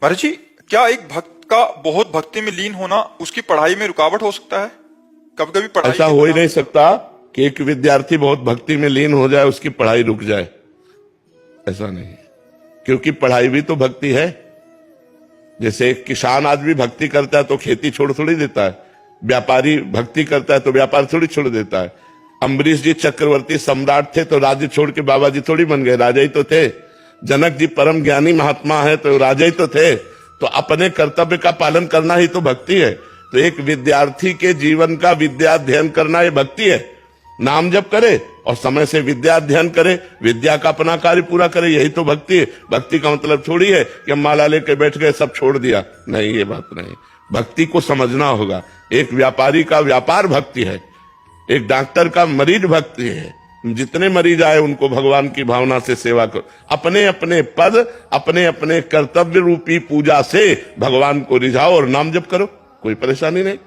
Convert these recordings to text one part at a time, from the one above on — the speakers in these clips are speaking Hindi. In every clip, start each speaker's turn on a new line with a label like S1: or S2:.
S1: महाराज जी, क्या एक भक्त का बहुत भक्ति में लीन होना उसकी पढ़ाई में रुकावट हो सकता है? कभी कभी पढ़ाई
S2: ऐसा
S1: के
S2: हो ही
S1: दौरान-
S2: नहीं सकता कि एक विद्यार्थी बहुत भक्ति में लीन हो जाए उसकी पढ़ाई रुक जाए। ऐसा नहीं है, क्योंकि पढ़ाई भी तो भक्ति है। जैसे एक किसान आज भी भक्ति करता है तो खेती छोड़ थोड़ी देता है, व्यापारी भक्ति करता है तो व्यापार थोड़ी छोड़ देता है। अम्बरीश जी चक्रवर्ती सम्राट थे तो राज्य छोड़ के बाबा जी थोड़ी बन गए, राजा ही तो थे। जनक जी परम ज्ञानी महात्मा है तो राजा ही तो थे। तो अपने कर्तव्य का पालन करना ही तो भक्ति है। तो एक विद्यार्थी के जीवन का विद्या अध्ययन करना ये भक्ति है। नाम जप करे और समय से विद्या अध्ययन करे, विद्या का अपना कार्य पूरा करे, यही तो भक्ति है। भक्ति का मतलब थोड़ी है कि हम माला लेके बैठ गए सब छोड़ दिया, नहीं, ये बात नहीं। भक्ति को समझना होगा। एक व्यापारी का व्यापार भक्ति है, एक डॉक्टर का मरीज भक्ति है। जितने मरीज आए उनको भगवान की भावना से सेवा करो। अपने अपने पद, अपने अपने कर्तव्य रूपी पूजा से भगवान को रिझाओ और नाम जप करो, कोई परेशानी नहीं।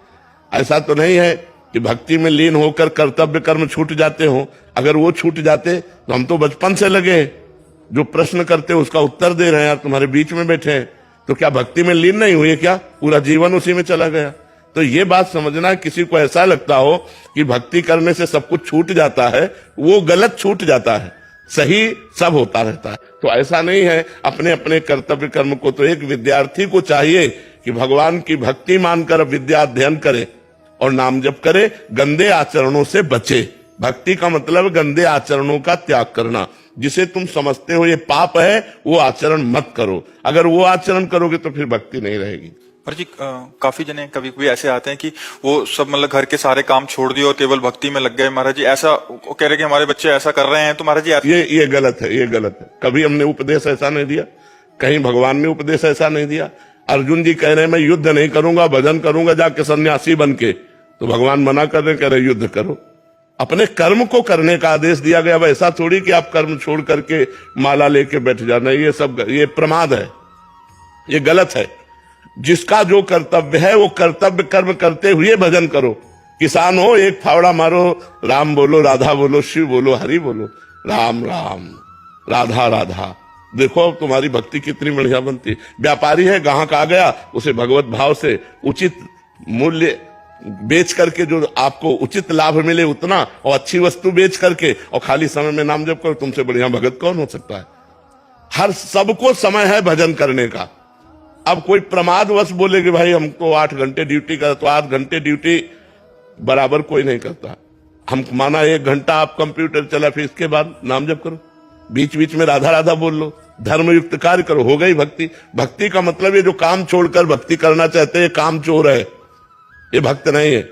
S2: ऐसा तो नहीं है कि भक्ति में लीन होकर कर्तव्य कर्म छूट जाते हो। अगर वो छूट जाते तो हम तो बचपन से लगे, जो प्रश्न करते उसका उत्तर दे रहे हैं, तुम्हारे बीच में बैठे हैं, तो क्या भक्ति में लीन नहीं हुए? क्या पूरा जीवन उसी में चला गया? तो ये बात समझना, किसी को ऐसा लगता हो कि भक्ति करने से सब कुछ छूट जाता है, वो गलत छूट जाता है, सही सब होता रहता है। तो ऐसा नहीं है। अपने अपने कर्तव्य कर्म को तो एक विद्यार्थी को चाहिए कि भगवान की भक्ति मानकर विद्या अध्ययन करे और नाम जप करे, गंदे आचरणों से बचे। भक्ति का मतलब गंदे आचरणों का त्याग करना। जिसे तुम समझते हो ये पाप है, वो आचरण मत करो। अगर वो आचरण करोगे तो फिर भक्ति नहीं रहेगी।
S1: महाराज जी, काफी जने कभी कभी ऐसे आते हैं कि वो सब मतलब घर के सारे काम छोड़ दिए और केवल भक्ति में लग गए। महाराज जी, ऐसा वो कह रहे कि हमारे बच्चे ऐसा कर रहे हैं, तो महाराज जी
S2: ये गलत है, ये गलत है। कभी हमने उपदेश ऐसा नहीं दिया, कहीं भगवान ने उपदेश ऐसा नहीं दिया। अर्जुन जी कह रहे हैं मैं युद्ध नहीं करूंगा, भजन करूंगा जाके सन्यासी बन के, तो भगवान मना कर रहे, कह रहे युद्ध करो। अपने कर्म को करने का आदेश दिया गया। ऐसा थोड़ी कि आप कर्म छोड़ करके माला लेके बैठ जाना, ये सब ये प्रमाद है, ये गलत है। जिसका जो कर्तव्य है वो कर्तव्य कर्म करते हुए भजन करो। किसान हो, एक फावड़ा मारो, राम बोलो, राधा बोलो, शिव बोलो, हरि बोलो, राम राम, राधा राधा। देखो तुम्हारी भक्ति कितनी बढ़िया बनती है। व्यापारी है, ग्राहक आ गया, उसे भगवत भाव से उचित मूल्य बेच करके जो आपको उचित लाभ मिले उतना, और अच्छी वस्तु बेच करके और खाली समय में नाम जप करो, तुमसे बढ़िया भगत कौन हो सकता है? हर सबको समय है भजन करने का। अब कोई प्रमादवश बोले कि भाई हमको 8 घंटे ड्यूटी कर, तो 8 घंटे ड्यूटी बराबर कोई नहीं करता। हम माना 1 घंटा आप कंप्यूटर चला, फिर इसके बाद नाम जप करो, बीच बीच में राधा राधा बोल लो, धर्मयुक्त कार्य करो, हो गई भक्ति। भक्ति का मतलब ये जो काम छोड़कर भक्ति करना चाहते हैं काम चोर है, ये भक्त नहीं है।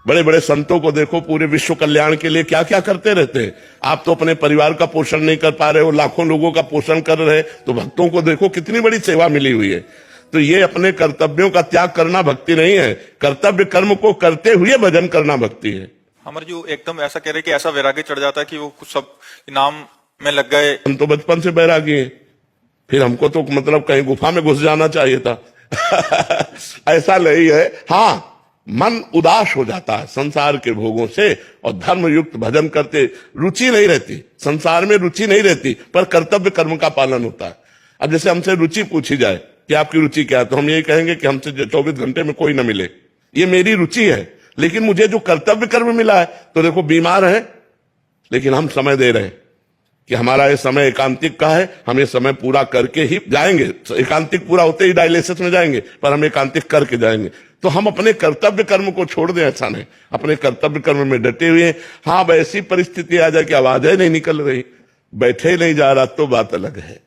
S2: बड़े बड़े संतों को देखो, पूरे विश्व कल्याण के लिए क्या क्या करते रहते हैं। आप तो अपने परिवार का पोषण नहीं कर पा रहे हो, लाखों लोगों का पोषण कर रहे हैं, तो भक्तों को देखो कितनी बड़ी सेवा मिली हुई है। तो ये अपने कर्तव्यों का त्याग करना भक्ति नहीं है, कर्तव्य कर्म को करते हुए भजन करना भक्ति है।
S1: हमारे जो एकदम ऐसा कह रहे कि ऐसा वैराग्य चढ़ जाता है कि वो कुछ सब नाम में लग गए।
S2: हम तो बचपन से बैरागी हैं, फिर हमको तो मतलब कहीं गुफा में घुस जाना चाहिए था। ऐसा नहीं है। हाँ, मन उदास हो जाता है संसार के भोगों से, और धर्मयुक्त भजन करते रुचि नहीं रहती, संसार में रुचि नहीं रहती, पर कर्तव्य कर्म का पालन होता है। अब जैसे हमसे रुचि पूछी जाए कि आपकी रुचि क्या है, तो हम यही कहेंगे कि हमसे 24 घंटे में कोई ना मिले, ये मेरी रुचि है। लेकिन मुझे जो कर्तव्य कर्म मिला है, तो देखो बीमार है लेकिन हम समय दे रहे हैं कि हमारा ये समय एकांतिक का है, हम ये समय पूरा करके ही जाएंगे। एकांतिक पूरा होते ही डायलिसिस में जाएंगे, पर हम एकांतिक करके जाएंगे। तो हम अपने कर्तव्य कर्म को छोड़ दें, ऐसा नहीं, अपने कर्तव्य कर्म में डटे हुए हैं। हाँ, ऐसी परिस्थिति आ जाए कि आवाजें नहीं निकल रही, बैठे नहीं जा रहा, तो बात अलग है।